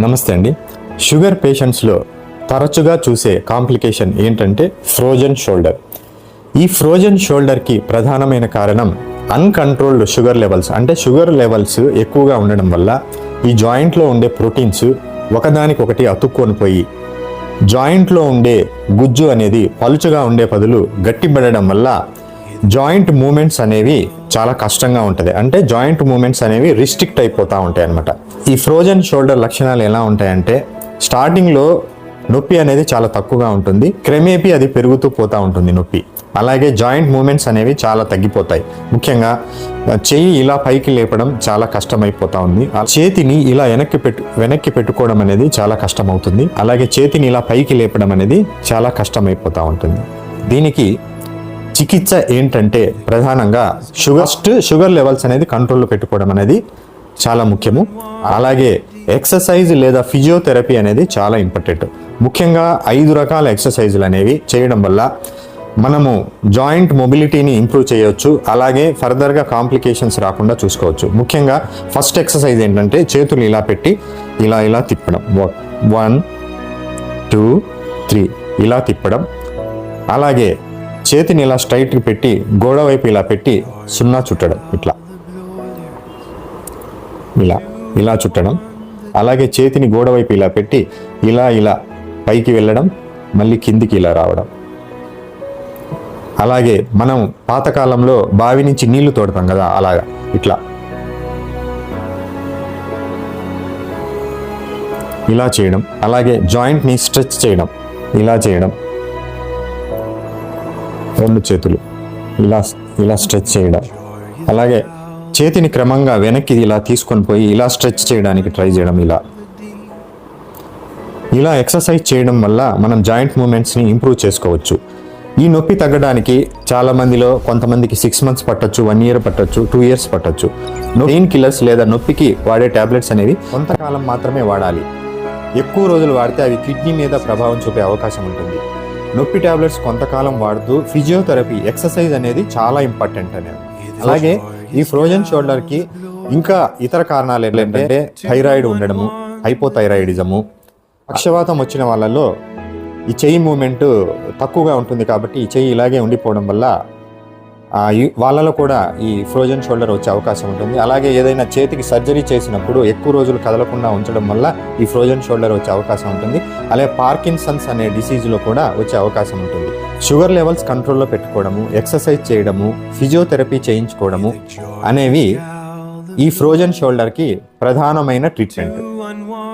నమస్తే అండి. షుగర్ పేషెంట్స్లో తరచుగా చూసే కాంప్లికేషన్ ఏంటంటే ఫ్రోజన్ షోల్డర్. ఈ ఫ్రోజన్ షోల్డర్కి ప్రధానమైన కారణం అన్కంట్రోల్డ్ షుగర్ లెవెల్స్. అంటే షుగర్ లెవెల్స్ ఎక్కువగా ఉండడం వల్ల ఈ జాయింట్లో ఉండే ప్రోటీన్స్ ఒకదానికొకటి అతుక్కొని పోయి జాయింట్లో ఉండే గుజ్జు అనేది పలుచగా ఉండే బదులు గట్టిపడడం వల్ల జాయింట్ మూమెంట్స్ అనేవి చాలా కష్టంగా ఉంటుంది. అంటే జాయింట్ మూమెంట్స్ అనేవి రిస్ట్రిక్ట్ అయిపోతూ ఉంటాయి అన్నమాట. ఈ ఫ్రోజన్ షోల్డర్ లక్షణాలు ఎలా ఉంటాయంటే స్టార్టింగ్లో నొప్పి అనేది చాలా తక్కువగా ఉంటుంది, క్రమేపీ అది పెరుగుతూ పోతూ ఉంటుంది నొప్పి. అలాగే జాయింట్ మూమెంట్స్ అనేవి చాలా తగ్గిపోతాయి. ముఖ్యంగా చెయ్యి ఇలా పైకి లేపడం చాలా కష్టమైపోతూ ఉంది. చేతిని ఇలా వెనక్కి పెట్టుకోవడం అనేది చాలా కష్టమవుతుంది. అలాగే చేతిని ఇలా పైకి లేపడం అనేది చాలా కష్టమైపోతూ ఉంటుంది. దీనికి చికిత్స ఏంటంటే ప్రధానంగా షుగర్ లెవెల్స్ అనేది కంట్రోల్లో పెట్టుకోవడం అనేది చాలా ముఖ్యము. అలాగే ఎక్సర్సైజ్ లేదా ఫిజియోథెరపీ అనేది చాలా ఇంపార్టెంట్. ముఖ్యంగా 5 రకాల ఎక్సర్సైజులు అనేవి చేయడం వల్ల మనము జాయింట్ మొబిలిటీని ఇంప్రూవ్ చేయవచ్చు. అలాగే ఫర్దర్గా కాంప్లికేషన్స్ రాకుండా చూసుకోవచ్చు. ముఖ్యంగా ఫస్ట్ ఎక్సర్సైజ్ ఏంటంటే చేతులు ఇలా పెట్టి ఇలా తిప్పడం. 1 2 3 ఇలా తిప్పడం. అలాగే చేతిని ఇలా స్ట్రైట్కి పెట్టి గోడ వైపు ఇలా పెట్టి 0 చుట్టడం. ఇలా చుట్టడం. అలాగే చేతిని గోడ వైపు ఇలా పెట్టి ఇలా పైకి వెళ్ళడం, మళ్ళీ కిందికి ఇలా రావడం. అలాగే మనం పాతకాలంలో బావి నుంచి నీళ్లు తోడతాం కదా, అలాగా ఇలా చేయడం. అలాగే జాయింట్ని స్ట్రెచ్ చేయడం, ఇలా చేయడం. 2 చేతులు ఇలా స్ట్రెచ్ చేయడం. అలాగే చేతిని క్రమంగా వెనక్కి ఇలా తీసుకొని పోయి ఇలా స్ట్రెచ్ చేయడానికి ట్రై చేయడం. ఇలా ఎక్సర్సైజ్ చేయడం వల్ల మనం జాయింట్ మూమెంట్స్ని ఇంప్రూవ్ చేసుకోవచ్చు. ఈ నొప్పి తగ్గడానికి చాలా మందిలో కొంతమందికి 6 months పట్టొచ్చు, 1 year పట్టొచ్చు, 2 years పట్టొచ్చు. పెయిన్ కిల్లర్స్ లేదా నొప్పికి వాడే టాబ్లెట్స్ అనేవి కొంతకాలం మాత్రమే వాడాలి. ఎక్కువ రోజులు వాడితే అవి కిడ్నీ మీద ప్రభావం చూపే అవకాశం ఉంటుంది. నొప్పి టాబ్లెట్స్ కొంతకాలం వాడుతూ ఫిజియోథెరపీ, ఎక్సర్సైజ్ అనేది చాలా ఇంపార్టెంట్ అనేది. అలాగే ఈ ఫ్రోజన్ షోల్డర్కి ఇంకా ఇతర కారణాలు ఏంటంటే థైరాయిడ్ ఉండడము, హైపోథైరాయిడిజము, పక్షవాతం వచ్చిన వాళ్ళలో ఈ చెయ్యి మూమెంట్ తక్కువగా ఉంటుంది కాబట్టి ఈ చెయ్యి ఇలాగే ఉండిపోవడం వల్ల వాళ్ళలో కూడా ఈ ఫ్రోజన్ షోల్డర్ వచ్చే అవకాశం ఉంటుంది. అలాగే ఏదైనా చేతికి సర్జరీ చేసినప్పుడు ఎక్కువ రోజులు కదలకుండా ఉంచడం వల్ల ఈ ఫ్రోజన్ షోల్డర్ వచ్చే అవకాశం ఉంటుంది. అలాగే పార్కిన్సన్స్ అనే డిసీజ్లో కూడా వచ్చే అవకాశం ఉంటుంది. షుగర్ లెవెల్స్ కంట్రోల్లో పెట్టుకోవడము, ఎక్సర్సైజ్ చేయడము, ఫిజియోథెరపీ చేయించుకోవడము అనేవి ఈ ఫ్రోజన్ షోల్డర్కి ప్రధానమైన ట్రీట్మెంట్.